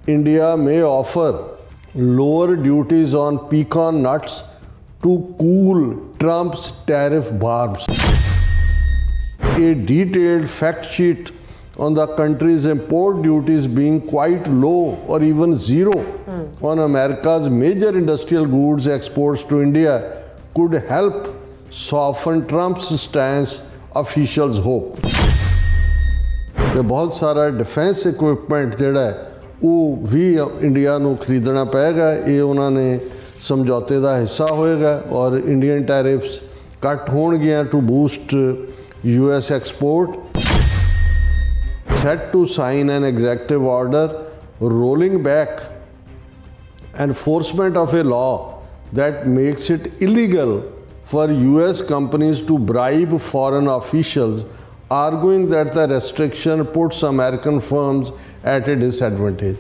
India may offer lower duties on pecan nuts to cool Trump's tariff barbs. A detailed fact sheet on the country's import duties being quite low or even zero on America's major industrial goods exports to India could help soften Trump's stance, officials hope. ਤੇ ਬਹੁਤ ਸਾਰਾ defence equipment ਜਿਹੜਾ ਹੈ ਉਹ ਵੀ India ਨੂੰ ਖਰੀਦਣਾ ਪਏਗਾ। ਇਹ ਉਹਨਾਂ ਨੇ ਸਮਝੌਤੇ ਦਾ ਹਿੱਸਾ ਹੋਏਗਾ ਔਰ ਇੰਡੀਅਨ ਟੈਰਿਫਸ ਘੱਟ ਹੋਣਗੀਆਂ to boost US export. Set to sign an executive order rolling back enforcement of a law that makes it illegal for US companies to bribe foreign officials, arguing that the restriction puts American firms at a disadvantage.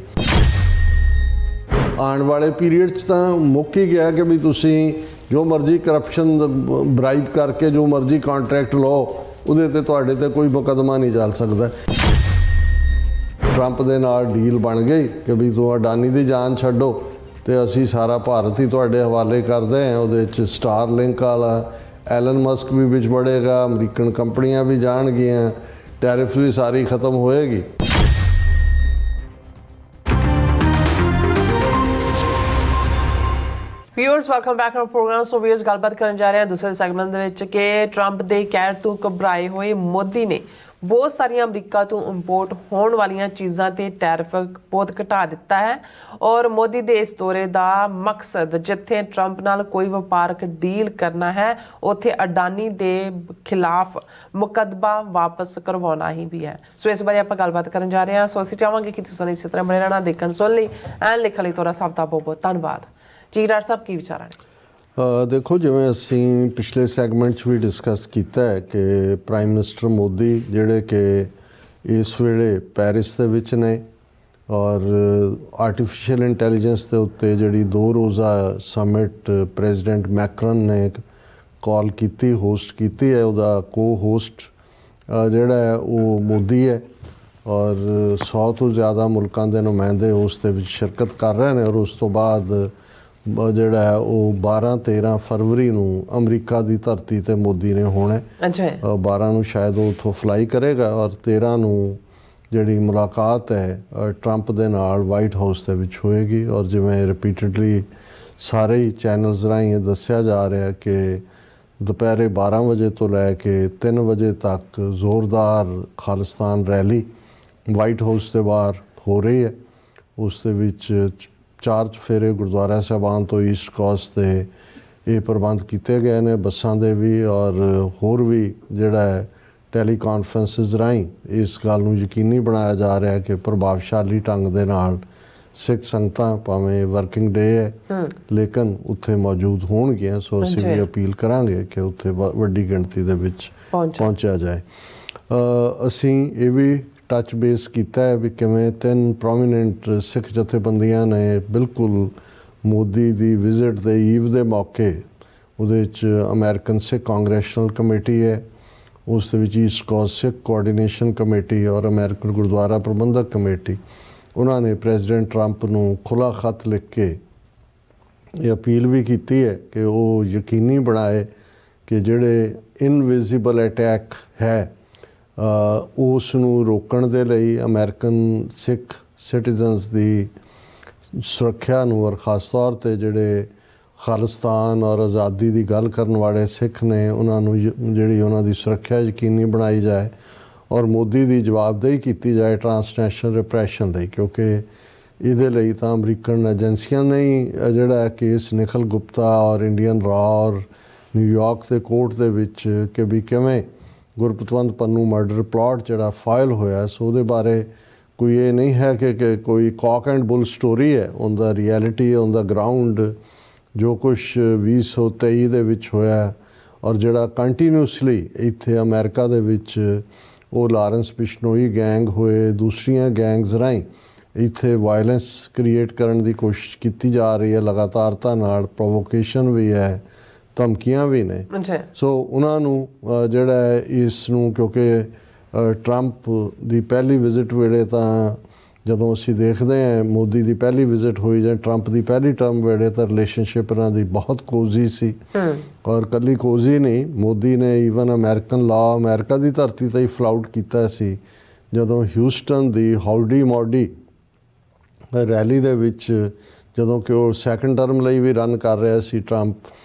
ਆਉਣ ਵਾਲੇ period 'ਚ ਤਾਂ ਮੁੱਕ ਹੀ ਗਿਆ ਕਿ ਵੀ ਤੁਸੀਂ ਜੋ ਮਰਜ਼ੀ ਕਰਪਸ਼ਨ ਬਰਾਈਬ ਕਰਕੇ ਜੋ ਮਰਜ਼ੀ ਕੰਟਰੈਕਟ ਲਓ ਉਹਦੇ 'ਤੇ ਤੁਹਾਡੇ 'ਤੇ ਕੋਈ ਮੁਕੱਦਮਾ ਨਹੀਂ ਚੱਲ ਸਕਦਾ। ਟਰੰਪ ਦੇ ਨਾਲ ਡੀਲ ਬਣ ਗਈ ਕਿ ਵੀ ਤੂੰ ਅਡਾਨੀ ਦੀ ਜਾਨ ਛੱਡੋ ਅਤੇ ਅਸੀਂ ਸਾਰਾ ਭਾਰਤ ਹੀ ਤੁਹਾਡੇ ਹਵਾਲੇ ਕਰਦੇ ਹਾਂ। ਉਹਦੇ 'ਚ ਸਟਾਰਲਿੰਕ ਵਾਲਾ ਐਲਨ ਮਸਕ ਵੀ ਵਿੱਚ ਵੜੇਗਾ, ਅਮਰੀਕਨ ਕੰਪਨੀਆਂ ਵੀ ਜਾਣਗੀਆਂ, ਟੈਰਿਫ ਵੀ ਸਾਰੀ ਖਤਮ ਹੋਏਗੀ। Viewers welcome back to program. So viewers ਗੱਲਬਾਤ ਕਰਨ ਜਾ ਰਹੇ ਹਾਂ ਦੂਸਰੇ ਸੈਗਮੈਂਟ ਦੇ ਵਿੱਚ ਕਿ ਟਰੰਪ ਦੇ ਕਹਿਣ ਤੋਂ ਘਬਰਾਏ ਹੋਏ ਮੋਦੀ ਨੇ ਬਹੁਤ ਸਾਰੀਆਂ ਅਮਰੀਕਾ ਤੋਂ ਇੰਪੋਰਟ ਹੋਣ ਵਾਲੀਆਂ ਚੀਜ਼ਾਂ ਤੇ ਟੈਰਿਫ ਬਹੁਤ ਘਟਾ ਦਿੱਤਾ ਹੈ ਔਰ ਮੋਦੀ ਦੇ ਇਸ ਦੌਰੇ ਦਾ ਮਕਸਦ ਜਿੱਥੇ ਟਰੰਪ ਨਾਲ ਕੋਈ ਵਪਾਰਕ ਡੀਲ ਕਰਨਾ ਹੈ ਉੱਥੇ ਅਡਾਨੀ ਦੇ ਖਿਲਾਫ ਮੁਕੱਦਮਾ ਵਾਪਸ ਕਰਵਾਉਣਾ ਹੀ ਵੀ ਹੈ। ਸੋ ਇਸ ਬਾਰੇ ਆਪਾਂ ਗੱਲਬਾਤ ਕਰਨ ਜਾ ਰਹੇ ਹਾਂ। ਸੋ ਅਸੀਂ ਚਾਹਾਂਗੇ ਕਿ ਤੁਸੀਂ ਇਸੇ ਤਰ੍ਹਾਂ ਬਣੇ ਰਹਿਣਾ, ਦੇਖਣ ਸੁਣ ਲਈ ਐਂਡ ਲਿਖਣ ਲਈ ਤੁਹਾਡਾ ਸਭ ਦਾ ਬਹੁਤ ਬਹੁਤ ਧੰਨਵਾਦ ਜੀ। ਡਾਕਟਰ ਸਾਹਿਬ ਕੀ ਵਿਚਾਰਾਂ ਨੇ? ਦੇਖੋ, ਜਿਵੇਂ ਅਸੀਂ ਪਿਛਲੇ ਸੈਗਮੈਂਟ 'ਚ ਵੀ ਡਿਸਕਸ ਕੀਤਾ ਹੈ ਕਿ ਪ੍ਰਾਈਮ ਮਿਨਿਸਟਰ ਮੋਦੀ ਜਿਹੜੇ ਕਿ ਇਸ ਵੇਲੇ ਪੈਰਿਸ ਦੇ ਵਿੱਚ ਨੇ ਔਰ ਆਰਟੀਫਿਸ਼ੀਅਲ ਇੰਟੈਲੀਜੈਂਸ ਦੇ ਉੱਤੇ ਜਿਹੜੀ 2 ਰੋਜ਼ਾ ਸਮਿਟ ਪ੍ਰੈਜ਼ੀਡੈਂਟ ਮੈਕਰਨ ਨੇ ਕਾਲ ਕੀਤੀ, ਹੋਸਟ ਕੀਤੀ ਹੈ। ਉਹਦਾ ਕੋ ਹੋਸਟ ਜਿਹੜਾ ਹੈ ਉਹ ਮੋਦੀ ਹੈ ਔਰ 100 ਤੋਂ ਜ਼ਿਆਦਾ ਮੁਲਕਾਂ ਦੇ ਨੁਮਾਇੰਦੇ ਉਸ ਦੇ ਵਿੱਚ ਸ਼ਿਰਕਤ ਕਰ ਰਹੇ ਨੇ ਔਰ ਉਸ ਤੋਂ ਬਾਅਦ ਜਿਹੜਾ ਹੈ ਉਹ 12-13 ਫਰਵਰੀ ਨੂੰ ਅਮਰੀਕਾ ਦੀ ਧਰਤੀ 'ਤੇ ਮੋਦੀ ਨੇ ਹੋਣਾ। 12 ਨੂੰ ਸ਼ਾਇਦ ਉਹ ਉੱਥੋਂ ਫਲਾਈ ਕਰੇਗਾ ਔਰ 13 ਨੂੰ ਜਿਹੜੀ ਮੁਲਾਕਾਤ ਹੈ ਟਰੰਪ ਦੇ ਨਾਲ ਵਾਈਟ ਹਾਊਸ ਦੇ ਵਿੱਚ ਹੋਏਗੀ। ਔਰ ਜਿਵੇਂ ਰਿਪੀਟਡਲੀ ਸਾਰੇ ਹੀ ਚੈਨਲਸ ਰਾਹੀਂ ਇਹ ਦੱਸਿਆ ਜਾ ਰਿਹਾ ਕਿ ਦੁਪਹਿਰੇ 12 ਵਜੇ ਤੋਂ ਲੈ ਕੇ 3 ਵਜੇ ਤੱਕ ਜ਼ੋਰਦਾਰ ਖਾਲਿਸਤਾਨ ਰੈਲੀ ਵਾਈਟ ਹਾਊਸ ਦੇ ਬਾਹਰ ਹੋ ਰਹੀ ਹੈ। ਉਸ ਦੇ ਵਿੱਚ 4 ਚੁਫੇਰੇ ਗੁਰਦੁਆਰਾ ਸਾਹਿਬਾਨ ਤੋਂ ਈਸਟ ਕੋਸਟ 'ਤੇ ਇਹ ਪ੍ਰਬੰਧ ਕੀਤੇ ਗਏ ਨੇ, ਬੱਸਾਂ ਦੇ ਵੀ ਔਰ ਹੋਰ ਵੀ ਜਿਹੜਾ ਹੈ ਟੈਲੀ ਕਾਨਫਰੰਸਿਸ ਰਾਹੀਂ ਇਸ ਗੱਲ ਨੂੰ ਯਕੀਨੀ ਬਣਾਇਆ ਜਾ ਰਿਹਾ ਕਿ ਪ੍ਰਭਾਵਸ਼ਾਲੀ ਢੰਗ ਦੇ ਨਾਲ ਸਿੱਖ ਸੰਗਤਾਂ ਭਾਵੇਂ ਵਰਕਿੰਗ ਡੇ ਹੈ ਲੇਕਿਨ ਉੱਥੇ ਮੌਜੂਦ ਹੋਣਗੀਆਂ। ਸੋ ਅਸੀਂ ਵੀ ਅਪੀਲ ਕਰਾਂਗੇ ਕਿ ਉੱਥੇ ਵੱਡੀ ਗਿਣਤੀ ਦੇ ਵਿੱਚ ਪਹੁੰਚਿਆ ਜਾਏ। ਅਸੀਂ ਇਹ ਵੀ ਟੱਚ ਬੇਸ ਕੀਤਾ ਹੈ ਵੀ ਕਿਵੇਂ 3 ਪ੍ਰੋਮੀਨੈਂਟ ਸਿੱਖ ਜਥੇਬੰਦੀਆਂ ਨੇ ਬਿਲਕੁਲ ਮੋਦੀ ਦੀ ਵਿਜ਼ਿਟ ਦੇ ਈਵ ਦੇ ਮੌਕੇ ਉਹਦੇ 'ਚ ਅਮਰੀਕਨ ਸਿੱਖ ਕਾਂਗਰੈਸ਼ਨਲ ਕਮੇਟੀ ਹੈ, ਉਸ ਦੇ ਵਿੱਚ ਈਸਟ ਕੋਸਟ ਸਿੱਖ ਕੋਆਰਡੀਨੇਸ਼ਨ ਕਮੇਟੀ ਔਰ ਅਮਰੀਕਨ ਗੁਰਦੁਆਰਾ ਪ੍ਰਬੰਧਕ ਕਮੇਟੀ, ਉਹਨਾਂ ਨੇ ਪ੍ਰੈਜ਼ੀਡੈਂਟ ਟਰੰਪ ਨੂੰ ਖੁੱਲ੍ਹਾ ਖੱਤ ਲਿਖ ਕੇ ਇਹ ਅਪੀਲ ਵੀ ਕੀਤੀ ਹੈ ਕਿ ਉਹ ਯਕੀਨੀ ਬਣਾਏ ਕਿ ਜਿਹੜੇ ਇਨਵਿਜ਼ੀਬਲ ਅਟੈਕ ਹੈ ਉਸ ਨੂੰ ਰੋਕਣ ਦੇ ਲਈ ਅਮਰੀਕਨ ਸਿੱਖ ਸਿਟੀਜ਼ਨਸ ਦੀ ਸੁਰੱਖਿਆ ਨੂੰ ਔਰ ਖ਼ਾਸ ਤੌਰ 'ਤੇ ਜਿਹੜੇ ਖਾਲਿਸਤਾਨ ਔਰ ਆਜ਼ਾਦੀ ਦੀ ਗੱਲ ਕਰਨ ਵਾਲੇ ਸਿੱਖ ਨੇ ਉਹਨਾਂ ਨੂੰ ਜਿਹੜੀ ਉਹਨਾਂ ਦੀ ਸੁਰੱਖਿਆ ਯਕੀਨੀ ਬਣਾਈ ਜਾਏ ਔਰ ਮੋਦੀ ਦੀ ਜਵਾਬਦੇਹੀ ਕੀਤੀ ਜਾਏ ਟਰਾਂਸਨੈਸ਼ਨਲ ਰਿਪਰੈਸ਼ਨ ਲਈ। ਕਿਉਂਕਿ ਇਹਦੇ ਲਈ ਤਾਂ ਅਮਰੀਕਨ ਏਜੰਸੀਆਂ ਨੇ ਹੀ ਜਿਹੜਾ ਕੇਸ ਨਿਖਿਲ ਗੁਪਤਾ ਔਰ ਇੰਡੀਅਨ ਰਾ ਔਰ ਨਿਊਯਾਰਕ ਦੇ ਕੋਰਟ ਦੇ ਵਿੱਚ ਕਿ ਵੀ ਕਿਵੇਂ ਗੁਰਪਤਵੰਤ ਪੰਨੂ ਮਰਡਰ ਪਲਾਟ ਜਿਹੜਾ ਫਾਈਲ ਹੋਇਆ ਸੋ ਉਹਦੇ ਬਾਰੇ ਕੋਈ ਇਹ ਨਹੀਂ ਹੈ ਕਿ ਕੋਈ ਕੌਕ ਐਂਡ ਬੁੱਲ ਸਟੋਰੀ ਹੈ। On the reality on the ground ਜੋ ਕੁਛ 2023 ਦੇ ਵਿੱਚ ਹੋਇਆ ਔਰ ਜਿਹੜਾ ਕੰਟੀਨਿਊਸਲੀ ਇੱਥੇ ਅਮਰੀਕਾ ਦੇ ਵਿੱਚ ਉਹ ਲਾਰੈਂਸ ਬਿਸ਼ਨੋਈ ਗੈਂਗ ਹੋਏ ਦੂਸਰੀਆਂ ਗੈਂਗਸ ਰਾਹੀਂ ਇੱਥੇ ਵਾਇਲੈਂਸ ਕ੍ਰੀਏਟ ਕਰਨ ਦੀ ਕੋਸ਼ਿਸ਼ ਕੀਤੀ ਜਾ ਰਹੀ ਹੈ ਲਗਾਤਾਰਤਾ ਨਾਲ, ਪ੍ਰੋਵੋਕੇਸ਼ਨ ਵੀ ਹੈ, ਧਮਕੀਆਂ ਵੀ ਨੇ। ਸੋ ਉਹਨਾਂ ਨੂੰ ਜਿਹੜਾ ਹੈ ਇਸ ਨੂੰ ਕਿਉਂਕਿ ਟਰੰਪ ਦੀ ਪਹਿਲੀ ਵਿਜ਼ਿਟ ਵੇਲੇ ਤਾਂ ਜਦੋਂ ਅਸੀਂ ਦੇਖਦੇ ਹਾਂ ਮੋਦੀ ਦੀ ਪਹਿਲੀ ਵਿਜ਼ਿਟ ਹੋਈ ਜਾਂ ਟਰੰਪ ਦੀ ਪਹਿਲੀ ਟਰਮ ਵੇਲੇ ਤਾਂ ਰਿਲੇਸ਼ਨਸ਼ਿਪ ਇਹਨਾਂ ਦੀ ਬਹੁਤ ਕੋਜ਼ੀ ਸੀ ਔਰ ਇਕੱਲੀ ਕੋਜ਼ੀ ਨਹੀਂ, ਮੋਦੀ ਨੇ ਈਵਨ ਅਮਰੀਕਨ ਲਾ ਅਮਰੀਕਾ ਦੀ ਧਰਤੀ 'ਤੇ ਹੀ ਫਲਾਊਟ ਕੀਤਾ ਸੀ ਜਦੋਂ ਹਿਊਸਟਨ ਦੀ ਹਾਊਡੀ ਮੋਡੀ ਰੈਲੀ ਦੇ ਵਿੱਚ, ਜਦੋਂ ਕਿ ਉਹ ਸੈਕੰਡ ਟਰਮ ਲਈ ਵੀ ਰਨ ਕਰ ਰਿਹਾ ਸੀ ਟਰੰਪ,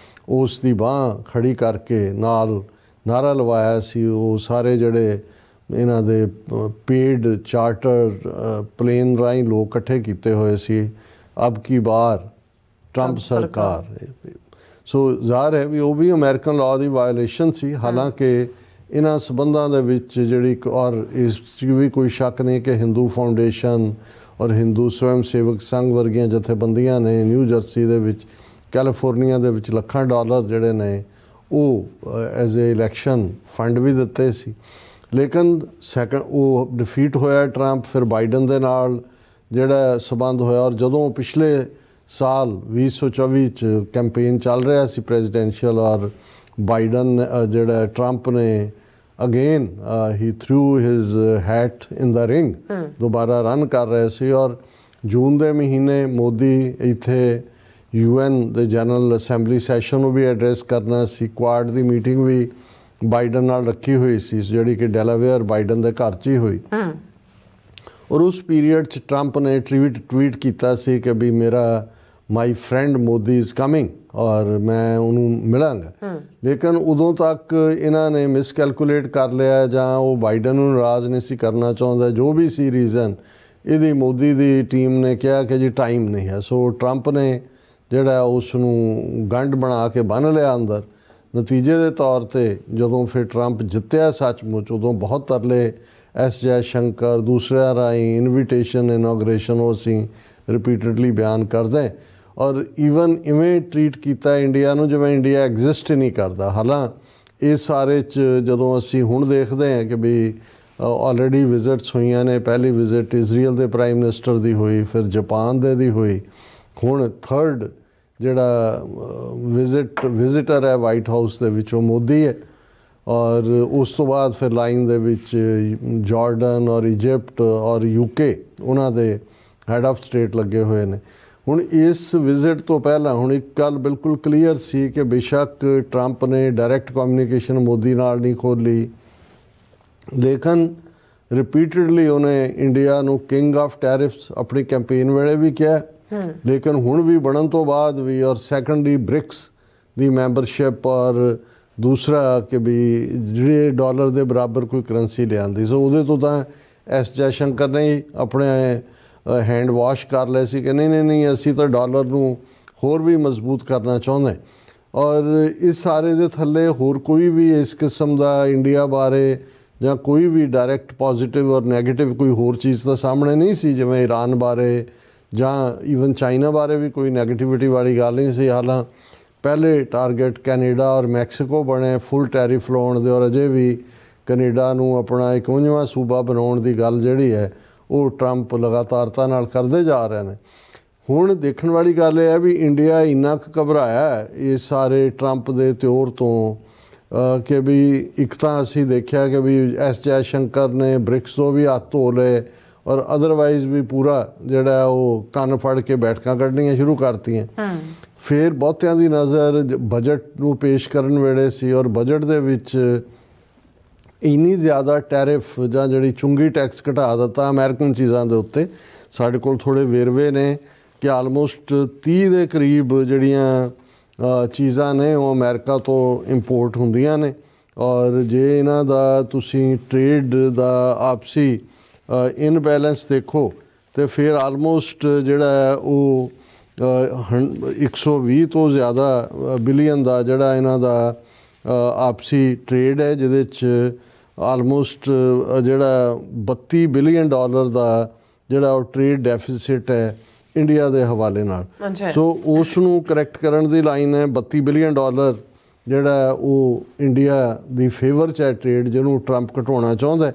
ਉਸ ਦੀ ਬਾਂਹ ਖੜੀ ਕਰਕੇ ਨਾਲ ਨਾਅਰਾ ਲਵਾਇਆ ਸੀ। ਉਹ ਸਾਰੇ ਜਿਹੜੇ ਇਹਨਾਂ ਦੇ ਪੇਡ ਚਾਰਟਰ ਪਲੇਨ ਰਾਹੀਂ ਲੋਕ ਇਕੱਠੇ ਕੀਤੇ ਹੋਏ ਸੀ, ਅਬ ਕੀ ਬਾਰ ਟਰੰਪ ਸਰਕਾਰ। ਸੋ ਜ਼ਾਹਰ ਹੈ ਵੀ ਉਹ ਵੀ ਅਮਰੀਕਨ ਲਾਅ ਦੀ ਵਾਇਲੇਸ਼ਨ ਸੀ। ਹਾਲਾਂਕਿ ਇਹਨਾਂ ਸਬੰਧਾਂ ਦੇ ਵਿੱਚ ਜਿਹੜੀ ਔਰ ਇਸ 'ਚ ਵੀ ਕੋਈ ਸ਼ੱਕ ਨਹੀਂ ਕਿ ਹਿੰਦੂ ਫਾਊਂਡੇਸ਼ਨ ਔਰ ਹਿੰਦੂ ਸਵੈਮ ਸੇਵਕ ਸੰਘ ਵਰਗੀਆਂ ਜਥੇਬੰਦੀਆਂ ਨੇ ਨਿਊ ਜਰਸੀ ਦੇ ਵਿੱਚ, ਕੈਲੀਫੋਰਨੀਆ ਦੇ ਵਿੱਚ ਲੱਖਾਂ ਡਾਲਰ ਜਿਹੜੇ ਨੇ ਉਹ ਐਜ਼ ਏ ਇਲੈਕਸ਼ਨ ਫੰਡ ਵੀ ਦਿੱਤੇ ਸੀ। ਲੇਕਿਨ ਉਹ ਡਿਫੀਟ ਹੋਇਆ ਟਰੰਪ, ਫਿਰ ਬਾਈਡਨ ਦੇ ਨਾਲ ਜਿਹੜਾ ਸਬੰਧ ਹੋਇਆ। ਔਰ ਜਦੋਂ ਪਿਛਲੇ ਸਾਲ 2024 'ਚ ਕੈਂਪੇਨ ਚੱਲ ਰਿਹਾ ਸੀ ਪ੍ਰੈਜ਼ੀਡੈਂਸ਼ੀਅਲ, ਔਰ ਬਾਈਡਨ ਜਿਹੜਾ ਟਰੰਪ ਨੇ ਅਗੇਨ ਹੀ ਥਰੂ ਹਿਜ਼ ਹੈਟ ਇਨ ਦਾ ਰਿੰਗ, ਦੁਬਾਰਾ ਰਨ ਕਰ ਰਹੇ ਸੀ। ਔਰ ਜੂਨ ਦੇ ਮਹੀਨੇ ਮੋਦੀ ਇੱਥੇ UN ਦੇ ਜਨਰਲ ਅਸੈਂਬਲੀ ਸੈਸ਼ਨ ਨੂੰ ਵੀ ਐਡਰੈਸ ਕਰਨਾ ਸੀ। ਕੁਆਡ ਦੀ ਮੀਟਿੰਗ ਵੀ ਬਾਈਡਨ ਨਾਲ ਰੱਖੀ ਹੋਈ ਸੀ, ਜਿਹੜੀ ਕਿ ਡੈਲਾਵੇਅਰ ਬਾਈਡਨ ਦੇ ਘਰ 'ਚ ਹੀ ਹੋਈ। ਔਰ ਉਸ ਪੀਰੀਅਡ 'ਚ ਟਰੰਪ ਨੇ ਟਵੀਟ ਕੀਤਾ ਸੀ ਕਿ ਵੀ ਮੇਰਾ my friend Modi is coming ਔਰ ਮੈਂ ਉਹਨੂੰ ਮਿਲਾਂਗਾ। ਲੇਕਿਨ ਉਦੋਂ ਤੱਕ ਇਹਨਾਂ ਨੇ ਮਿਸਕੈਲਕੂਲੇਟ ਕਰ ਲਿਆ ਜਾਂ ਉਹ ਬਾਈਡਨ ਨੂੰ ਨਾਰਾਜ਼ ਨਹੀਂ ਸੀ ਕਰਨਾ ਚਾਹੁੰਦਾ, ਜੋ ਵੀ ਸੀ ਰੀਜ਼ਨ, ਇਹਦੀ ਮੋਦੀ ਦੀ ਟੀਮ ਨੇ ਕਿਹਾ ਕਿ ਜੀ ਟਾਈਮ ਨਹੀਂ ਹੈ। ਸੋ ਟਰੰਪ ਨੇ ਜਿਹੜਾ ਉਸ ਨੂੰ ਗੰਢ ਬਣਾ ਕੇ ਬੰਨ੍ਹ ਲਿਆ ਅੰਦਰ। ਨਤੀਜੇ ਦੇ ਤੌਰ 'ਤੇ ਜਦੋਂ ਫਿਰ ਟਰੰਪ ਜਿੱਤਿਆ ਸੱਚਮੁੱਚ, ਉਦੋਂ ਬਹੁਤ ਤਰਲੇ ਐਸ ਜੈ ਸ਼ੰਕਰ ਦੂਸਰਿਆਂ ਰਾਹੀਂ ਇਨਵੀਟੇਸ਼ਨ ਇਨੋਗ੍ਰੇਸ਼ਨ ਉਹ ਅਸੀਂ ਰਿਪੀਟਡਲੀ ਬਿਆਨ ਕਰਦੇ। ਔਰ ਈਵਨ ਇਵੇਂ ਟਰੀਟ ਕੀਤਾ ਇੰਡੀਆ ਨੂੰ ਜਿਵੇਂ ਇੰਡੀਆ ਐਗਜ਼ਿਸਟ ਹੀ ਨਹੀਂ ਕਰਦਾ। ਹਾਲਾਂ ਇਸ ਸਾਰੇ 'ਚ ਜਦੋਂ ਅਸੀਂ ਹੁਣ ਦੇਖਦੇ ਹਾਂ ਕਿ ਵੀ ਆਲਰੇਡੀ ਵਿਜ਼ਿਟਸ ਹੋਈਆਂ ਨੇ, ਪਹਿਲੀ ਵਿਜ਼ਿਟ ਇਜ਼ਰਾਈਲ ਦੇ ਪ੍ਰਾਈਮ ਮਿਨਿਸਟਰ ਦੀ ਹੋਈ, ਫਿਰ ਜਾਪਾਨ ਦੀ ਹੋਈ, ਹੁਣ ਥਰਡ ਜਿਹੜਾ ਵਿਜ਼ਿਟਰ ਹੈ ਵਾਈਟ ਹਾਊਸ ਦੇ ਵਿੱਚ ਉਹ ਮੋਦੀ ਹੈ। ਔਰ ਉਸ ਤੋਂ ਬਾਅਦ ਫਿਰ ਲਾਈਨ ਦੇ ਵਿੱਚ ਜਾਰਡਨ ਔਰ ਇਜਿਪਟ ਔਰ UK ਉਹਨਾਂ ਦੇ ਹੈਡ ਆਫ ਸਟੇਟ ਲੱਗੇ ਹੋਏ ਨੇ। ਹੁਣ ਇਸ ਵਿਜ਼ਿਟ ਤੋਂ ਪਹਿਲਾਂ ਹੁਣ ਇੱਕ ਗੱਲ ਬਿਲਕੁਲ ਕਲੀਅਰ ਸੀ ਕਿ ਬੇਸ਼ੱਕ ਟਰੰਪ ਨੇ ਡਾਇਰੈਕਟ ਕਮਿਊਨੀਕੇਸ਼ਨ ਮੋਦੀ ਨਾਲ ਨਹੀਂ ਖੋਲ੍ਹੀ, ਲੇਕਿਨ ਰਿਪੀਟਡਲੀ ਉਹਨੇ ਇੰਡੀਆ ਨੂੰ ਕਿੰਗ ਆਫ ਟੈਰਿਫਸ ਆਪਣੀ ਕੈਂਪੇਨ ਵੇਲੇ ਵੀ ਕਿਹਾ, ਲੇਕਿਨ ਹੁਣ ਵੀ ਬਣਨ ਤੋਂ ਬਾਅਦ ਵੀ, ਔਰ ਸੈਕੰਡਰੀ ਬ੍ਰਿਕਸ ਦੀ ਮੈਂਬਰਸ਼ਿਪ ਔਰ ਦੂਸਰਾ ਕਿ ਵੀ ਜਿਹੜੇ ਡਾਲਰ ਦੇ ਬਰਾਬਰ ਕੋਈ ਕਰੰਸੀ ਲਿਆਂਦੀ। ਸੋ ਉਹਦੇ ਤੋਂ ਤਾਂ ਐਸ ਜੈ ਸ਼ੰਕਰ ਨੇ ਆਪਣੇ ਹੈਂਡ ਵਾਸ਼ ਕਰ ਲਏ ਸੀ ਕਿ ਨਹੀਂ ਅਸੀਂ ਤਾਂ ਡਾਲਰ ਨੂੰ ਹੋਰ ਵੀ ਮਜ਼ਬੂਤ ਕਰਨਾ ਚਾਹੁੰਦੇ। ਔਰ ਇਸ ਸਾਰੇ ਦੇ ਥੱਲੇ ਹੋਰ ਕੋਈ ਵੀ ਇਸ ਕਿਸਮ ਦਾ ਇੰਡੀਆ ਬਾਰੇ ਜਾਂ ਕੋਈ ਵੀ ਡਾਇਰੈਕਟ ਪੋਜ਼ੀਟਿਵ ਔਰ ਨੈਗੇਟਿਵ ਕੋਈ ਹੋਰ ਚੀਜ਼ ਤਾਂ ਸਾਹਮਣੇ ਨਹੀਂ ਸੀ, ਜਿਵੇਂ ਈਰਾਨ ਬਾਰੇ ਜਾਂ ਈਵਨ ਚਾਈਨਾ ਬਾਰੇ ਵੀ ਕੋਈ ਨੈਗੇਟਿਵਿਟੀ ਵਾਲੀ ਗੱਲ ਨਹੀਂ ਸੀ। ਹਾਲਾਂ ਪਹਿਲੇ ਟਾਰਗੇਟ ਕੈਨੇਡਾ ਔਰ ਮੈਕਸੀਕੋ ਬਣੇ ਫੁੱਲ ਟੈਰਿਫ ਲਾਉਣ ਦੇ, ਔਰ ਅਜੇ ਵੀ ਕੈਨੇਡਾ ਨੂੰ ਆਪਣਾ 51ਵਾਂ ਸੂਬਾ ਬਣਾਉਣ ਦੀ ਗੱਲ ਜਿਹੜੀ ਹੈ ਉਹ ਟਰੰਪ ਲਗਾਤਾਰਤਾ ਨਾਲ ਕਰਦੇ ਜਾ ਰਹੇ ਨੇ। ਹੁਣ ਦੇਖਣ ਵਾਲੀ ਗੱਲ ਇਹ ਹੈ ਵੀ ਇੰਡੀਆ ਇੰਨਾ ਕੁ ਘਬਰਾਇਆ ਇਸ ਸਾਰੇ ਟਰੰਪ ਦੇ ਤਿਉਰ ਤੋਂ ਕਿ ਵੀ ਇੱਕ ਤਾਂ ਅਸੀਂ ਦੇਖਿਆ ਕਿ ਵੀ ਐਸ ਜੈ ਸ਼ੰਕਰ ਨੇ ਬ੍ਰਿਕਸ ਤੋਂ ਵੀ ਹੱਥ ਧੋ ਲਏ ਔਰ ਅਦਰਵਾਈਜ਼ ਵੀ ਪੂਰਾ ਜਿਹੜਾ ਉਹ ਕੰਨ ਫੜ ਕੇ ਬੈਠਕਾਂ ਕੱਢਣੀਆਂ ਸ਼ੁਰੂ ਕਰਤੀਆਂ। ਫਿਰ ਬਹੁਤਿਆਂ ਦੀ ਨਜ਼ਰ ਬਜਟ ਨੂੰ ਪੇਸ਼ ਕਰਨ ਵੇਲੇ ਸੀ ਔਰ ਬਜਟ ਦੇ ਵਿੱਚ ਇੰਨੀ ਜ਼ਿਆਦਾ ਟੈਰਿਫ ਜਾਂ ਜਿਹੜੀ ਚੁੰਗੀ ਟੈਕਸ ਘਟਾ ਦਿੱਤਾ ਅਮਰੀਕਨ ਚੀਜ਼ਾਂ ਦੇ ਉੱਤੇ। ਸਾਡੇ ਕੋਲ ਥੋੜ੍ਹੇ ਵੇਰਵੇ ਨੇ ਕਿ ਆਲਮੋਸਟ 30 ਦੇ ਕਰੀਬ ਜਿਹੜੀਆਂ ਚੀਜ਼ਾਂ ਨੇ ਉਹ ਅਮਰੀਕਾ ਤੋਂ ਇੰਪੋਰਟ ਹੁੰਦੀਆਂ ਨੇ। ਔਰ ਜੇ ਇਹਨਾਂ ਦਾ ਤੁਸੀਂ ਟ੍ਰੇਡ ਦਾ ਆਪਸੀ ਇਨਬੈਲੈਂਸ ਦੇਖੋ ਤੇ ਫਿਰ ਆਲਮੋਸਟ ਜਿਹੜਾ ਉਹ 120 ਤੋਂ ਜ਼ਿਆਦਾ ਬਿਲੀਅਨ ਦਾ ਜਿਹੜਾ ਇਹਨਾਂ ਦਾ ਆਪਸੀ ਟ੍ਰੇਡ ਹੈ, ਜਿਹਦੇ 'ਚ ਆਲਮੋਸਟ ਜਿਹੜਾ 32 ਬਿਲੀਅਨ ਡਾਲਰ ਦਾ ਜਿਹੜਾ ਉਹ ਟ੍ਰੇਡ ਡੈਫਿਸਿਟ ਹੈ ਇੰਡੀਆ ਦੇ ਹਵਾਲੇ ਨਾਲ। ਸੋ ਉਸ ਨੂੰ ਕਰੈਕਟ ਕਰਨ ਦੀ ਲਾਈਨ ਹੈ 32 ਬਿਲੀਅਨ ਡਾਲਰ ਜਿਹੜਾ ਉਹ ਇੰਡੀਆ ਦੀ ਫੇਵਰ 'ਚ ਹੈ ਟ੍ਰੇਡ, ਜਿਹਨੂੰ ਟਰੰਪ ਘਟਾਉਣਾ ਚਾਹੁੰਦਾ।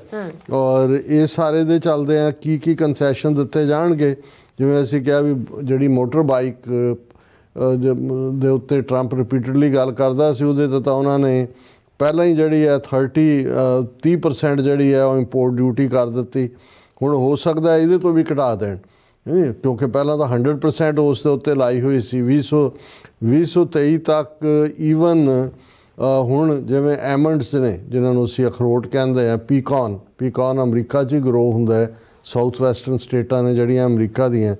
ਔਰ ਇਹ ਸਾਰੇ ਦੇ ਚੱਲਦੇ ਆ ਕੀ ਕੰਸੈਸ਼ਨ ਦਿੱਤੇ ਜਾਣਗੇ। ਜਿਵੇਂ ਅਸੀਂ ਕਿਹਾ ਵੀ ਜਿਹੜੀ ਮੋਟਰ ਬਾਈਕ ਦੇ ਉੱਤੇ ਟਰੰਪ ਰਿਪੀਟਡਲੀ ਗੱਲ ਕਰਦਾ ਸੀ, ਉਹਦੇ 'ਤੇ ਤਾਂ ਉਹਨਾਂ ਨੇ ਪਹਿਲਾਂ ਹੀ ਜਿਹੜੀ ਹੈ 30% ਜਿਹੜੀ ਹੈ ਉਹ ਇੰਪੋਰਟ ਡਿਊਟੀ ਕਰ ਦਿੱਤੀ। ਹੁਣ ਹੋ ਸਕਦਾ ਇਹਦੇ ਤੋਂ ਵੀ ਘਟਾ ਦੇਣ, ਕਿਉਂਕਿ ਪਹਿਲਾਂ ਤਾਂ 100% ਉਸ ਦੇ ਉੱਤੇ ਲਾਈ ਹੋਈ ਸੀ 2023 ਤੱਕ। ਈਵਨ ਹੁਣ ਜਿਵੇਂ ਐਮੰਡਸ ਨੇ ਜਿਨ੍ਹਾਂ ਨੂੰ ਅਸੀਂ ਅਖਰੋਟ ਕਹਿੰਦੇ ਆ, ਪੀਕੌਨ ਅਮਰੀਕਾ 'ਚ ਹੀ ਗਰੋ ਹੁੰਦਾ ਹੈ, ਸਾਊਥ ਵੈਸਟਰਨ ਸਟੇਟਾਂ ਨੇ ਜਿਹੜੀਆਂ ਅਮਰੀਕਾ ਦੀਆਂ,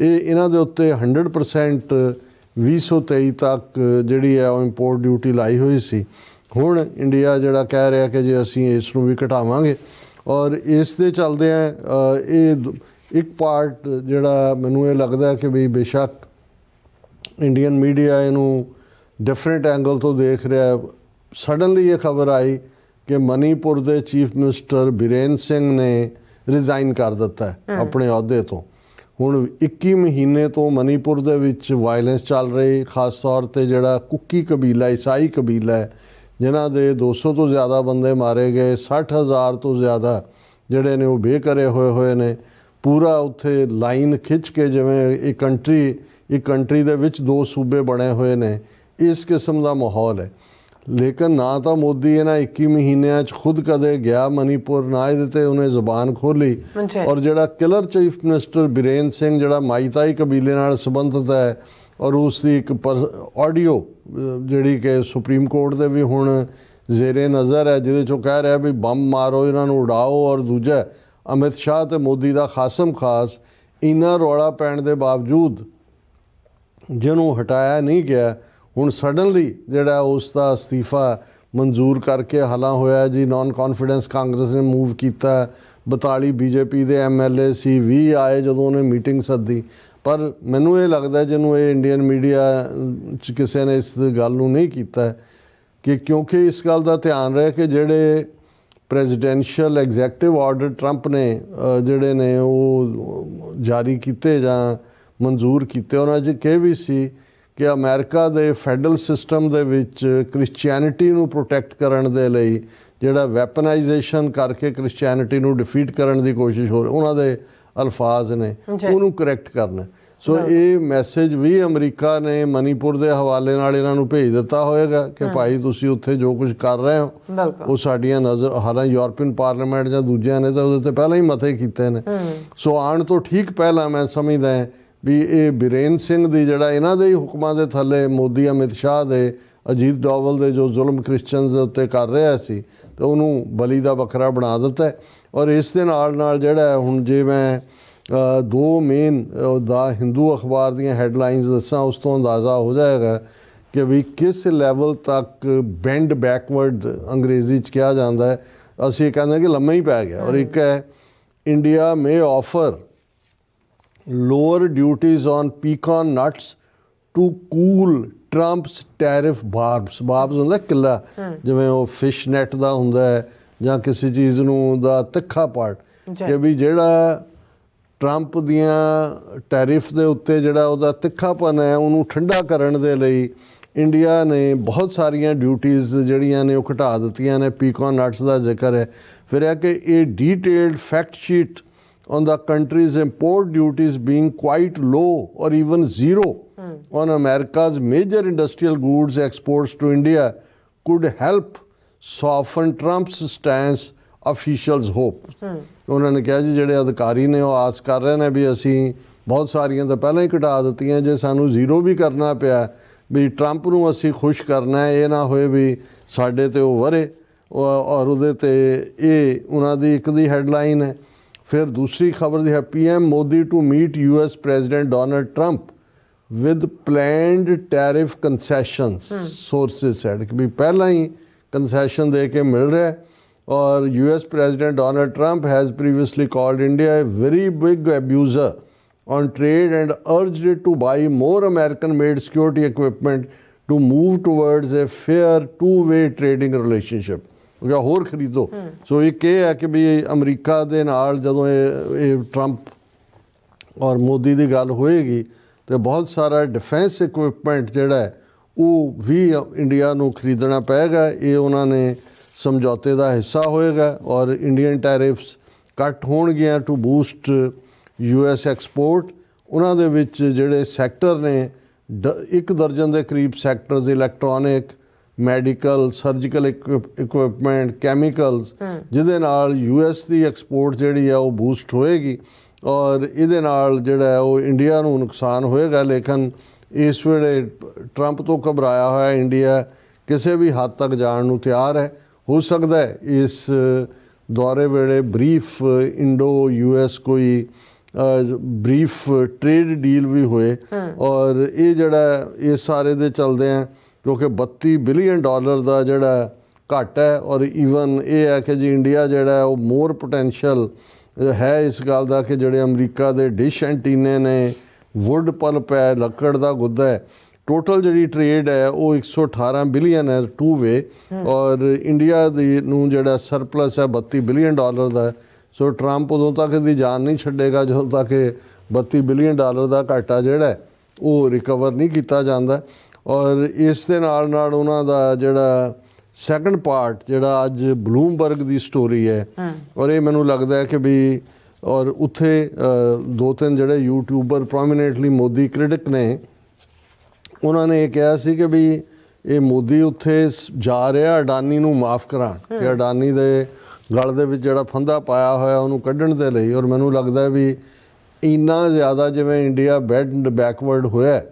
ਇਹਨਾਂ ਦੇ ਉੱਤੇ 100% 2023 ਤੱਕ ਜਿਹੜੀ ਹੈ ਉਹ ਇੰਪੋਰਟ ਡਿਊਟੀ ਲਾਈ ਹੋਈ ਸੀ। ਹੁਣ ਇੰਡੀਆ ਜਿਹੜਾ ਕਹਿ ਰਿਹਾ ਕਿ ਜੇ ਅਸੀਂ ਇਸ ਨੂੰ ਵੀ ਘਟਾਵਾਂਗੇ, ਔਰ ਇਸ ਦੇ ਚੱਲਦਿਆਂ ਇਹ ਇੱਕ ਪਾਰਟ ਜਿਹੜਾ ਮੈਨੂੰ ਇਹ ਲੱਗਦਾ ਕਿ ਵੀ ਬੇਸ਼ੱਕ ਇੰਡੀਅਨ ਮੀਡੀਆ ਇਹਨੂੰ ਡਿਫਰੈਂਟ ਐਂਗਲ ਤੋਂ ਦੇਖ ਰਿਹਾ। ਸਡਨਲੀ ਇਹ ਖਬਰ ਆਈ ਕਿ ਮਨੀਪੁਰ ਦੇ ਚੀਫ ਮਿਨਿਸਟਰ ਬੀਰੇਨ ਸਿੰਘ ਨੇ ਰਿਜ਼ਾਈਨ ਕਰ ਦਿੱਤਾ ਹੈ ਆਪਣੇ ਅਹੁਦੇ ਤੋਂ। ਹੁਣ 21 ਮਹੀਨੇ ਤੋਂ ਮਨੀਪੁਰ ਦੇ ਵਿੱਚ ਵਾਇਲੈਂਸ ਚੱਲ ਰਹੀ, ਖਾਸ ਤੌਰ 'ਤੇ ਜਿਹੜਾ ਕੁਕੀ ਕਬੀਲਾ, ਈਸਾਈ ਕਬੀਲਾ ਹੈ, ਜਿਨ੍ਹਾਂ ਦੇ 200 ਤੋਂ ਜ਼ਿਆਦਾ ਬੰਦੇ ਮਾਰੇ ਗਏ, 60,000 ਤੋਂ ਜ਼ਿਆਦਾ ਜਿਹੜੇ ਨੇ ਉਹ ਬੇਘਰੇ ਹੋਏ ਨੇ। ਪੂਰਾ ਉੱਥੇ ਲਾਈਨ ਖਿੱਚ ਕੇ ਜਿਵੇਂ ਇੱਕ ਕੰਟਰੀ ਦੇ ਵਿੱਚ 2 ਸੂਬੇ ਬਣੇ ਹੋਏ ਨੇ, ਇਸ ਕਿਸਮ ਦਾ ਮਾਹੌਲ ਹੈ। ਲੇਕਿਨ ਨਾ ਤਾਂ ਮੋਦੀ ਇਹਨਾਂ 21 ਮਹੀਨਿਆਂ 'ਚ ਖੁਦ ਕਦੇ ਗਿਆ ਮਨੀਪੁਰ, ਨਾ ਇਹਦੇ 'ਤੇ ਉਹਨੇ ਜ਼ੁਬਾਨ ਖੋਲ੍ਹੀ। ਔਰ ਜਿਹੜਾ ਕਿਲਰ ਚੀਫ ਮਿਨਿਸਟਰ ਬੀਰੇਨ ਸਿੰਘ ਜਿਹੜਾ ਮਾਈਤਾਈ ਕਬੀਲੇ ਨਾਲ ਸੰਬੰਧਿਤ ਹੈ, ਔਰ ਉਸ ਦੀ ਇੱਕ ਆਡੀਓ ਜਿਹੜੀ ਕਿ ਸੁਪਰੀਮ ਕੋਰਟ ਦੇ ਵੀ ਹੁਣ ਜ਼ੇਰੇ ਨਜ਼ਰ ਹੈ, ਜਿਹਦੇ 'ਚੋਂ ਕਹਿ ਰਿਹਾ ਵੀ ਬੰਬ ਮਾਰੋ, ਇਹਨਾਂ ਨੂੰ ਉਡਾਓ। ਔਰ ਦੂਜਾ ਅਮਿਤ ਸ਼ਾਹ ਤੇ ਮੋਦੀ ਦਾ ਖਾਸਮ ਖਾਸ, ਇੰਨਾ ਰੌਲਾ ਪੈਣ ਦੇ ਬਾਵਜੂਦ ਜਿਹਨੂੰ ਹਟਾਇਆ ਨਹੀਂ ਗਿਆ। ਹੁਣ ਸਡਨਲੀ ਜਿਹੜਾ ਉਸ ਦਾ ਅਸਤੀਫਾ ਮਨਜ਼ੂਰ ਕਰਕੇ ਹੱਲਾ ਹੋਇਆ ਜੀ, ਨਾਨ ਕੌਨਫੀਡੈਂਸ ਕਾਂਗਰਸ ਨੇ ਮੂਵ ਕੀਤਾ। 42 ਬੀਜੇਪੀ ਦੇ MLA ਸੀ, 20 ਆਏ ਜਦੋਂ ਉਹਨੇ ਮੀਟਿੰਗ ਸੱਦੀ। ਪਰ ਮੈਨੂੰ ਇਹ ਲੱਗਦਾ ਜਿਹਨੂੰ ਇਹ ਇੰਡੀਅਨ ਮੀਡੀਆ 'ਚ ਕਿਸੇ ਨੇ ਇਸ ਗੱਲ ਨੂੰ ਨਹੀਂ ਕੀਤਾ ਕਿ ਕਿਉਂਕਿ ਇਸ ਗੱਲ ਦਾ ਧਿਆਨ ਰਹੇ ਕਿ ਜਿਹੜੇ ਪ੍ਰੈਜ਼ੀਡੈਂਸ਼ੀਅਲ ਐਗਜ਼ੈਕਟਿਵ ਆਰਡਰ ਟਰੰਪ ਨੇ ਜਿਹੜੇ ਨੇ ਉਹ ਜਾਰੀ ਕੀਤੇ ਜਾਂ ਮਨਜ਼ੂਰ ਕੀਤੇ, ਉਹਨਾਂ 'ਚ ਇਹ ਵੀ ਸੀ ਕਿ ਅਮਰੀਕਾ ਦੇ ਫੈਡਰਲ ਸਿਸਟਮ ਦੇ ਵਿੱਚ ਕ੍ਰਿਸਚੀਅਨਿਟੀ ਨੂੰ ਪ੍ਰੋਟੈਕਟ ਕਰਨ ਦੇ ਲਈ ਜਿਹੜਾ ਵੈਪਨਾਈਜੇਸ਼ਨ ਕਰਕੇ ਕ੍ਰਿਸਚੀਅਨਿਟੀ ਨੂੰ ਡਿਫੀਟ ਕਰਨ ਦੀ ਕੋਸ਼ਿਸ਼ ਹੋ ਰਹੀ, ਉਹਨਾਂ ਦੇ ਅਲਫਾਜ਼ ਨੇ, ਉਹਨੂੰ ਕਰੈਕਟ ਕਰਨਾ। ਸੋ ਇਹ ਮੈਸੇਜ ਵੀ ਅਮਰੀਕਾ ਨੇ ਮਨੀਪੁਰ ਦੇ ਹਵਾਲੇ ਨਾਲ ਇਹਨਾਂ ਨੂੰ ਭੇਜ ਦਿੱਤਾ ਹੋਏਗਾ ਕਿ ਭਾਈ ਤੁਸੀਂ ਉੱਥੇ ਜੋ ਕੁਝ ਕਰ ਰਹੇ ਹੋ ਉਹ ਸਾਡੀਆਂ ਨਜ਼ਰ, ਹਾਲਾਂਕਿ ਯੂਰਪੀਅਨ ਪਾਰਲੀਮੈਂਟ ਜਾਂ ਦੂਜਿਆਂ ਨੇ ਤਾਂ ਉਹਦੇ 'ਤੇ ਪਹਿਲਾਂ ਹੀ ਮਤੇ ਕੀਤੇ ਨੇ। ਸੋ ਆਉਣ ਤੋਂ ਠੀਕ ਪਹਿਲਾਂ ਮੈਂ ਸਮਝਦਾ ਵੀ ਇਹ ਬੀਰੇਨ ਸਿੰਘ ਦੀ ਜਿਹੜਾ ਇਹਨਾਂ ਦੇ ਹੀ ਹੁਕਮਾਂ ਦੇ ਥੱਲੇ ਮੋਦੀ, ਅਮਿਤ ਸ਼ਾਹ ਦੇ, ਅਜੀਤ ਡੋਵਲ ਦੇ ਜੋ ਜ਼ੁਲਮ ਕ੍ਰਿਸਚਨਸ ਦੇ ਉੱਤੇ ਕਰ ਰਿਹਾ ਸੀ, ਤੇ ਉਹਨੂੰ ਬਲੀ ਦਾ ਬੱਕਰਾ ਬਣਾ ਦਿੱਤਾ। ਔਰ ਇਸ ਦੇ ਨਾਲ ਜਿਹੜਾ ਹੁਣ ਜੇ ਮੈਂ 2 ਮੇਨ ਦਾ ਹਿੰਦੂ ਅਖਬਾਰ ਦੀਆਂ ਹੈਡਲਾਈਨਸ ਦੱਸਾਂ, ਉਸ ਤੋਂ ਅੰਦਾਜ਼ਾ ਹੋ ਜਾਏਗਾ ਕਿ ਵੀ ਕਿਸ ਲੈਵਲ ਤੱਕ ਬੈਂਡ ਬੈਕਵਰਡ ਅੰਗਰੇਜ਼ੀ 'ਚ ਕਿਹਾ ਜਾਂਦਾ ਹੈ, ਅਸੀਂ ਕਹਿੰਦੇ ਕਿ ਲੰਮਾ ਹੀ ਪੈ ਗਿਆ। ਔਰ ਇੱਕ ਹੈ India may offer lower duties on pecan nuts to cool Trump's tariff barbs ਹੁੰਦਾ ਕਿੱਲਾ, ਜਿਵੇਂ ਉਹ ਫਿਸ਼ ਨੈਟ ਦਾ ਹੁੰਦਾ ਹੈ ਜਾਂ ਕਿਸੇ ਚੀਜ਼ ਨੂੰ ਦਾ ਤਿੱਖਾ ਪਾਰਟ, ਕਿ ਵੀ ਜਿਹੜਾ ਟਰੰਪ ਦੀਆਂ ਟੈਰਿਫ ਦੇ ਉੱਤੇ ਜਿਹੜਾ ਉਹਦਾ ਤਿੱਖਾਪਨ ਹੈ ਉਹਨੂੰ ਠੰਡਾ ਕਰਨ ਦੇ ਲਈ ਇੰਡੀਆ ਨੇ ਬਹੁਤ ਸਾਰੀਆਂ ਡਿਊਟੀਜ਼ ਜਿਹੜੀਆਂ ਨੇ ਉਹ ਘਟਾ ਦਿੱਤੀਆਂ ਨੇ। ਪੀਕੌਨ ਨਟਸ ਦਾ ਜ਼ਿਕਰ ਹੈ। ਫਿਰ ਹੈ ਕਿ ਇਹ detailed fact sheet on the country's import duties being quite low or even zero on America's major industrial goods exports to India could help soften Trump's stance, officials hope. ਉਹਨਾਂ ਨੇ ਕਿਹਾ ਜੀ ਜਿਹੜੇ ਅਧਿਕਾਰੀ ਨੇ ਉਹ ਆਸ ਕਰ ਰਹੇ ਨੇ ਵੀ ਅਸੀਂ ਬਹੁਤ ਸਾਰੀਆਂ ਤਾਂ ਪਹਿਲਾਂ ਹੀ ਘਟਾ ਦਿੱਤੀਆਂ, ਜੇ ਸਾਨੂੰ ਜ਼ੀਰੋ ਵੀ ਕਰਨਾ ਪਿਆ ਵੀ ਟਰੰਪ ਨੂੰ ਅਸੀਂ ਖੁਸ਼ ਕਰਨਾ, ਇਹ ਨਾ ਹੋਏ ਵੀ ਸਾਡੇ ਤੇ ਉਹ ਵਰੇ। ਔਰ ਉਹਦੇ ਤੇ ਇਹ ਉਹਨਾਂ ਦੀ ਇੱਕ ਦੀ ਹੈਡਲਾਈਨ ਹੈ। फिर दूसरी खबर दी है PM Modi to meet US president Donald Trump with planned tariff concessions, sources said कि भी पहला ही कंसैशन दे के मिल रहा है। और US president Donald Trump has previously called India a very big abuser on trade and urged it to buy more American made security equipment to move towards a fair two-way trading relationship. ਜਾਂ ਹੋਰ ਖਰੀਦੋ। ਸੋ ਇੱਕ ਇਹ ਹੈ ਕਿ ਵੀ America ਦੇ ਨਾਲ ਜਦੋਂ ਇਹ ਟਰੰਪ ਔਰ ਮੋਦੀ ਦੀ ਗੱਲ ਹੋਏਗੀ ਤਾਂ ਬਹੁਤ ਸਾਰਾ ਡਿਫੈਂਸ ਇਕਵਿਪਮੈਂਟ ਜਿਹੜਾ ਹੈ ਉਹ ਵੀ ਇੰਡੀਆ ਨੂੰ ਖਰੀਦਣਾ ਪਏਗਾ। ਇਹ ਉਹਨਾਂ ਨੇ ਸਮਝੌਤੇ ਦਾ ਹਿੱਸਾ ਹੋਏਗਾ। ਔਰ ਇੰਡੀਅਨ ਟੈਰਿਫਸ ਘੱਟ ਹੋਣਗੀਆਂ ਟੂ ਬੂਸਟ US ਐਕਸਪੋਰਟ। ਉਹਨਾਂ ਦੇ ਵਿੱਚ ਜਿਹੜੇ ਸੈਕਟਰ ਨੇ 1 ਦਰਜਨ ਦੇ ਕਰੀਬ sectors, electronic, medical surgical equipment chemicals ਜਿਹਦੇ ਨਾਲ US ਦੀ ਐਕਸਪੋਰਟ ਜਿਹੜੀ ਆ ਉਹ ਬੂਸਟ ਹੋਏਗੀ ਔਰ ਇਹਦੇ ਨਾਲ ਜਿਹੜਾ ਹੈ ਉਹ ਇੰਡੀਆ ਨੂੰ ਨੁਕਸਾਨ ਹੋਏਗਾ। ਲੇਕਿਨ ਇਸ ਵੇਲੇ ਟਰੰਪ ਤੋਂ ਘਬਰਾਇਆ ਹੋਇਆ ਇੰਡੀਆ ਕਿਸੇ ਵੀ ਹੱਦ ਤੱਕ ਜਾਣ ਨੂੰ ਤਿਆਰ ਹੈ। ਹੋ ਸਕਦਾ ਹੈ ਇਸ ਦੌਰੇ ਵੇਲੇ ਬਰੀਫ ਇੰਡੋ US ਕੋਈ ਬਰੀਫ ਟ੍ਰੇਡ ਡੀਲ ਵੀ ਹੋਏ ਔਰ ਇਹ ਜਿਹੜਾ ਇਸ ਸਾਰੇ ਦੇ ਚੱਲਦੇ ਆ ਕਿਉਂਕਿ $32 ਬਿਲੀਅਨ ਦਾ ਜਿਹੜਾ ਘੱਟ ਹੈ ਔਰ ਈਵਨ ਇਹ ਹੈ ਕਿ ਜੀ ਇੰਡੀਆ ਜਿਹੜਾ ਉਹ ਮੋਰ ਪੋਟੈਂਸ਼ੀਅਲ ਹੈ ਇਸ ਗੱਲ ਦਾ ਕਿ ਜਿਹੜੇ ਅਮਰੀਕਾ ਦੇ ਡਿਸ਼ ਐਂਟੀਨੇ ਨੇ ਵੁੱਡ ਪਲਪ ਹੈ ਲੱਕੜ ਦਾ ਗੁੱਦਾ ਹੈ ਟੋਟਲ ਜਿਹੜੀ ਟ੍ਰੇਡ ਹੈ ਉਹ 118 ਬਿਲੀਅਨ ਹੈ ਟੂ ਵੇ ਔਰ ਇੰਡੀਆ ਦੀ ਨੂੰ ਜਿਹੜਾ ਸਰਪਲਸ ਹੈ $32 ਬਿਲੀਅਨ ਦਾ। ਸੋ ਟਰੰਪ ਉਦੋਂ ਤੱਕ ਦੀ ਜਾਨ ਨਹੀਂ ਛੱਡੇਗਾ ਜਦੋਂ ਤੱਕ $32 ਬਿਲੀਅਨ ਦਾ ਘਾਟਾ ਜਿਹੜਾ ਉਹ ਰਿਕਵਰ ਨਹੀਂ ਕੀਤਾ ਜਾਂਦਾ। ਔਰ ਇਸ ਦੇ ਨਾਲ ਨਾਲ ਉਹਨਾਂ ਦਾ ਜਿਹੜਾ ਸੈਕੰਡ ਪਾਰਟ ਜਿਹੜਾ ਅੱਜ ਬਲੂਮਬਰਗ ਦੀ ਸਟੋਰੀ ਹੈ ਔਰ ਇਹ ਮੈਨੂੰ ਲੱਗਦਾ ਹੈ ਕਿ ਵੀ ਔਰ ਉੱਥੇ 2-3 ਜਿਹੜੇ ਯੂਟਿਊਬਰ ਪ੍ਰੋਮੀਨੈਂਟਲੀ ਮੋਦੀ ਕ੍ਰਿਟਿਕ ਨੇ ਉਹਨਾਂ ਨੇ ਇਹ ਕਿਹਾ ਸੀ ਕਿ ਵੀ ਇਹ ਮੋਦੀ ਉੱਥੇ ਜਾ ਰਿਹਾ ਅਡਾਨੀ ਨੂੰ ਮਾਫ ਕਰਾਉਣ ਕਿ ਅਡਾਨੀ ਦੇ ਗਲ ਦੇ ਵਿੱਚ ਜਿਹੜਾ ਫੰਦਾ ਪਾਇਆ ਹੋਇਆ ਉਹਨੂੰ ਕੱਢਣ ਦੇ ਲਈ। ਔਰ ਮੈਨੂੰ ਲੱਗਦਾ ਵੀ ਇੰਨਾ ਜ਼ਿਆਦਾ ਜਿਵੇਂ ਇੰਡੀਆ ਬੈਂਡ ਬੈਕਵਰਡ ਹੋਇਆ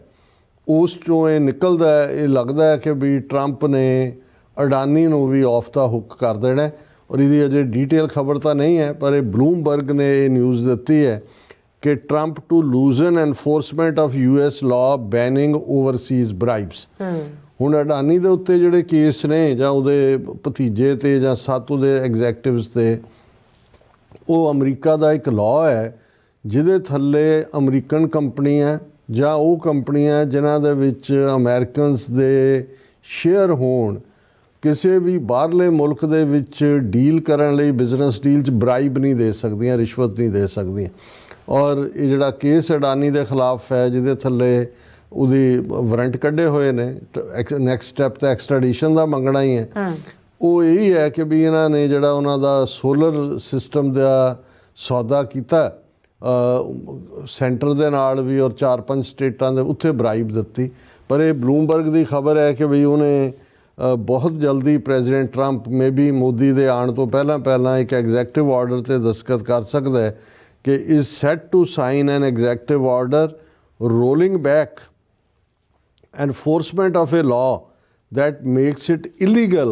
ਉਸ 'ਚੋਂ ਇਹ ਨਿਕਲਦਾ ਇਹ ਲੱਗਦਾ ਹੈ ਕਿ ਵੀ ਟਰੰਪ ਨੇ ਅਡਾਨੀ ਨੂੰ ਵੀ ਆਫ ਦਾ ਹੁੱਕ ਕਰ ਦੇਣਾ ਔਰ ਇਹਦੀ ਅਜੇ ਡੀਟੇਲ ਖਬਰ ਤਾਂ ਨਹੀਂ ਹੈ ਪਰ ਇਹ ਬਲੂਮਬਰਗ ਨੇ ਇਹ ਨਿਊਜ਼ ਦਿੱਤੀ ਹੈ ਕਿ Trump to loosen enforcement of US law banning overseas bribes. ਹੁਣ ਅਡਾਨੀ ਦੇ ਉੱਤੇ ਜਿਹੜੇ ਕੇਸ ਨੇ ਜਾਂ ਉਹਦੇ ਭਤੀਜੇ ਤੇ ਜਾਂ 7 ਉਹਦੇ ਐਗਜ਼ੈਕਟਿਵਸ ਤੇ ਉਹ ਅਮਰੀਕਾ ਦਾ ਇੱਕ ਲਾਅ ਹੈ ਜਿਹਦੇ ਥੱਲੇ ਅਮਰੀਕਨ ਕੰਪਨੀਆਂ ਜਾਂ ਉਹ ਕੰਪਨੀਆਂ ਜਿਨ੍ਹਾਂ ਦੇ ਵਿੱਚ ਅਮਰੀਕਨਸ ਦੇ ਸ਼ੇਅਰ ਹੋਣ ਕਿਸੇ ਵੀ ਬਾਹਰਲੇ ਮੁਲਕ ਦੇ ਵਿੱਚ ਡੀਲ ਕਰਨ ਲਈ ਬਿਜ਼ਨਸ ਡੀਲ 'ਚ ਬ੍ਰਾਈਬ ਨਹੀਂ ਦੇ ਸਕਦੀਆਂ ਰਿਸ਼ਵਤ ਨਹੀਂ ਦੇ ਸਕਦੀਆਂ। ਔਰ ਇਹ ਜਿਹੜਾ ਕੇਸ ਅਡਾਨੀ ਦੇ ਖਿਲਾਫ ਹੈ ਜਿਹਦੇ ਥੱਲੇ ਉਹਦੀ ਵਾਰੰਟ ਕੱਢੇ ਹੋਏ ਨੇ ਨੈਕਸਟ ਸਟੈਪ ਤਾਂ ਐਕਸਟ੍ਰੈਡੀਸ਼ਨ ਦਾ ਮੰਗਣਾ ਹੀ ਹੈ ਉਹ ਇਹੀ ਹੈ ਕਿ ਵੀ ਇਹਨਾਂ ਨੇ ਜਿਹੜਾ ਉਹਨਾਂ ਦਾ ਸੋਲਰ ਸਿਸਟਮ ਦਾ ਸੌਦਾ ਕੀਤਾ ਸੈਂਟਰ ਦੇ ਨਾਲ ਵੀ ਔਰ 4-5 ਸਟੇਟਾਂ ਦੇ ਉੱਥੇ ਬ੍ਰਾਈਬ ਦਿੱਤੀ। ਪਰ ਇਹ ਬਲੂਮਬਰਗ ਦੀ ਖਬਰ ਹੈ ਕਿ ਵੀ ਉਹਨੇ ਬਹੁਤ ਜਲਦੀ president Trump may be Modi ਦੇ ਆਉਣ ਤੋਂ ਪਹਿਲਾਂ ਇੱਕ ਐਗਜ਼ੈਕਟਿਵ ਆਰਡਰ ਤੇ ਦਸਤਖਤ ਕਰ ਸਕਦਾ ਹੈ ਕਿ is set to sign an executive order rolling back enforcement of a law that makes it illegal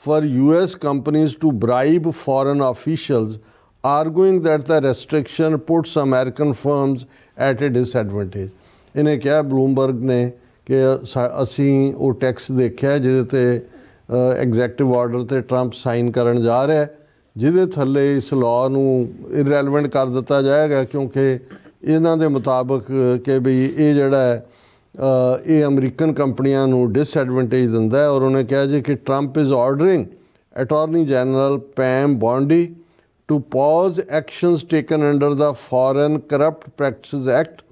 for US companies to bribe foreign officials, arguing that the restriction puts American firms at a disadvantage. ਇਹਨੇ ਕਿਹਾ Bloomberg ਨੇ ਕਿ ਅਸੀਂ ਉਹ tax ਦੇਖਿਆ ਜਿਹਦੇ ਤੇ executive order ਤੇ ਟਰੰਪ ਸਾਈਨ ਕਰਨ ਜਾ ਰਿਹਾ ਜਿਹਦੇ ਥੱਲੇ ਇਸ ਲਾਅ ਨੂੰ ਇਰੈਲੇਵੈਂਟ ਕਰ ਦਿੱਤਾ ਜਾਏਗਾ ਕਿਉਂਕਿ ਇਹਨਾਂ ਦੇ ਮੁਤਾਬਕ ਕਿ ਵੀ ਇਹ ਜਿਹੜਾ ਹੈ ਇਹ ਅਮਰੀਕਨ ਕੰਪਨੀਆਂ ਨੂੰ ਡਿਸਐਡਵਾਂਟੇਜ ਦਿੰਦਾ ਹੈ। ਔਰ ਉਹਨੇ ਕਿਹਾ ਜੀ ਕਿ Trump is ordering attorney general Pam Bondi to pause actions taken under the Foreign Corrupt Practices Act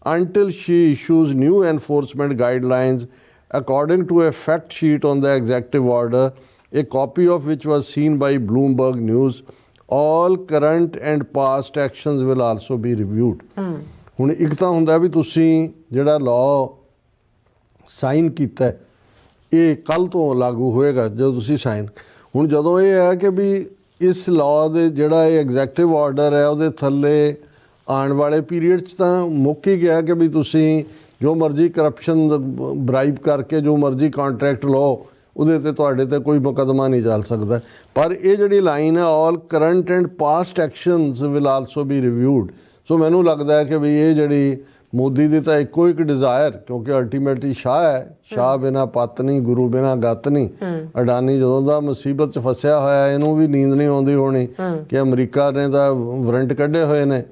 until she issues new enforcement guidelines according to a fact sheet on the executive order, a copy of which was seen by Bloomberg News. All current and past actions will also be reviewed. ਹੁਣ ਇੱਕ ਤਾਂ ਹੁੰਦਾ ਵੀ ਤੁਸੀਂ ਜਿਹੜਾ law sign ਕੀਤਾ ਇਹ ਕੱਲ੍ਹ ਤੋਂ ਲਾਗੂ ਹੋਏਗਾ ਜਦੋਂ ਤੁਸੀਂ ਸਾਈਨ ਹੁਣ ਜਦੋਂ ਇਹ ਹੈ ਕਿ ਵੀ ਇਸ ਲਾਅ ਦੇ ਜਿਹੜਾ ਇਹ ਐਗਜ਼ੈਕਟਿਵ ਆਰਡਰ ਹੈ ਉਹਦੇ ਥੱਲੇ ਆਉਣ ਵਾਲੇ ਪੀਰੀਅਡ 'ਚ ਤਾਂ ਮੁੱਕ ਹੀ ਗਿਆ ਕਿ ਵੀ ਤੁਸੀਂ ਜੋ ਮਰਜ਼ੀ ਕਰਪਸ਼ਨ ਬਰਾਈਬ ਕਰਕੇ ਜੋ ਮਰਜ਼ੀ ਕੰਟਰੈਕਟ ਲਓ ਉਹਦੇ ਤੇ ਤੁਹਾਡੇ ਤੇ ਕੋਈ ਮੁਕੱਦਮਾ ਨਹੀਂ ਚੱਲ ਸਕਦਾ। ਪਰ ਇਹ ਜਿਹੜੀ ਲਾਈਨ ਹੈ all current and past actions will also be reviewed. So ਮੈਨੂੰ ਲੱਗਦਾ ਹੈ ਕਿ ਵੀ ਇਹ ਜਿਹੜੀ ਮੋਦੀ ਦੀ ਤਾਂ ਇੱਕੋ ਇੱਕ ਡਿਜ਼ਾਇਰ ਕਿਉਂਕਿ ਅਲਟੀਮੇਟਲੀ ਸ਼ਾਹ ਹੈ ਸ਼ਾਹ ਬਿਨਾਂ ਪੱਤ ਨਹੀਂ ਗੁਰੂ ਬਿਨਾਂ ਗੱਤ ਨਹੀਂ। ਅਡਾਨੀ ਜਦੋਂ ਦਾ ਮੁਸੀਬਤ 'ਚ ਫਸਿਆ ਹੋਇਆ ਇਹਨੂੰ ਵੀ ਨੀਂਦ ਨਹੀਂ ਆਉਂਦੀ ਹੋਣੀ ਕਿ ਅਮਰੀਕਾ ਨੇ ਤਾਂ ਵਾਰੰਟ ਕੱਢੇ ਹੋਏ ਨੇ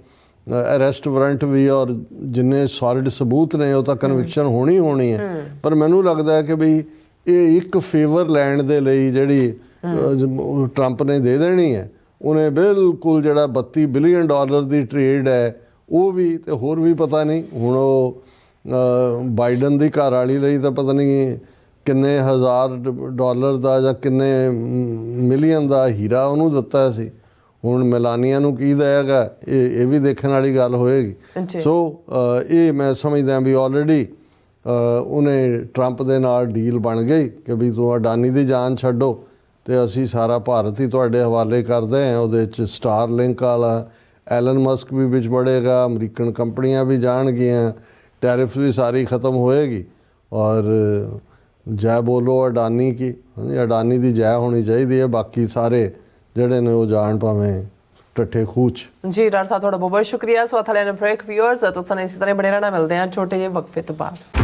ਅਰੈਸਟ ਵਾਰੰਟ ਵੀ ਔਰ ਜਿੰਨੇ ਸੋਲਿਡ ਸਬੂਤ ਨੇ ਉਹ ਤਾਂ ਕਨਵਿਕਸ਼ਨ ਹੋਣੀ ਹੈ। ਪਰ ਮੈਨੂੰ ਲੱਗਦਾ ਹੈ ਕਿ ਵੀ ਇਹ ਇੱਕ ਫੇਵਰ ਲੈਣ ਦੇ ਲਈ ਜਿਹੜੀ ਟਰੰਪ ਨੇ ਦੇ ਦੇਣੀ ਹੈ ਉਹਨੇ ਬਿਲਕੁਲ ਜਿਹੜਾ $32 ਬਿਲੀਅਨ ਦੀ ਟ੍ਰੇਡ ਹੈ ਉਹ ਵੀ ਤੇ ਹੋਰ ਵੀ ਪਤਾ ਨਹੀਂ ਹੁਣ ਉਹ ਬਾਈਡਨ ਦੀ ਘਰ ਵਾਲੀ ਲਈ ਤਾਂ ਪਤਾ ਨਹੀਂ ਕਿੰਨੇ $1000 ਦਾ ਜਾਂ ਕਿੰਨੇ ਮਿਲੀਅਨ ਦਾ ਹੀਰਾ ਉਹਨੂੰ ਦਿੱਤਾ ਸੀ। ਹੁਣ ਮੈਲਾਨੀਆ ਨੂੰ ਕੀ ਦੇਗਾ ਇਹ ਵੀ ਦੇਖਣ ਵਾਲੀ ਗੱਲ ਹੋਏਗੀ। ਸੋ ਇਹ ਮੈਂ ਸਮਝਦਾ ਵੀ ਆਲਰੇਡੀ ਉਹਨੇ ਟਰੰਪ ਦੇ ਨਾਲ ਡੀਲ ਬਣ ਗਈ ਕਿ ਵੀ ਤੂੰ ਅਡਾਨੀ ਦੀ ਜਾਨ ਛੱਡੋ ਤੇ ਅਸੀਂ ਸਾਰਾ ਭਾਰਤ ਹੀ ਤੁਹਾਡੇ ਹਵਾਲੇ ਕਰਦੇ ਹਾਂ। ਉਹਦੇ 'ਚ ਸਟਾਰਲਿੰਕ ਵਾਲਾ ਐਲਨ ਮਸਕ ਵੀ ਵਿੱਚ ਵੜੇਗਾ, ਅਮਰੀਕਨ ਕੰਪਨੀਆਂ ਵੀ ਜਾਣਗੀਆਂ, ਟੈਰਿਫ ਵੀ ਸਾਰੀ ख़त्म ਹੋਏਗੀ। ਔਰ ਜੈ ਬੋਲੋ ਅਡਾਨੀ ਕੀ, ਹਾਂਜੀ ਅਡਾਨੀ ਦੀ ਜੈ ਹੋਣੀ ਚਾਹੀਦੀ ਹੈ। ਬਾਕੀ ਸਾਰੇ ਜਿਹੜੇ ਨੇ ਉਹ ਜਾਣ ਭਾਵੇਂ ਟੱਠੇ ਖੂਹ 'ਚ। ਜੀ ਡਾਕਟਰ ਸਾਹਿਬ ਤੁਹਾਡਾ ਬਹੁਤ ਬਹੁਤ ਸ਼ੁਕਰੀਆ। ਸੋ ਅਥਲੇ ਨੇ ਬ੍ਰੇਕ ਵਿਊਅਰਸ ਤੋਂ ਸਾਨੂੰ ਇਸੇ ਤਰ੍ਹਾਂ ਬੜੇ ਰਹਿਣਾ, ਮਿਲਦੇ ਹਾਂ ਛੋਟੇ ਜਿਹੇ ਵਕਫੇ ਤੋਂ ਬਾਅਦ।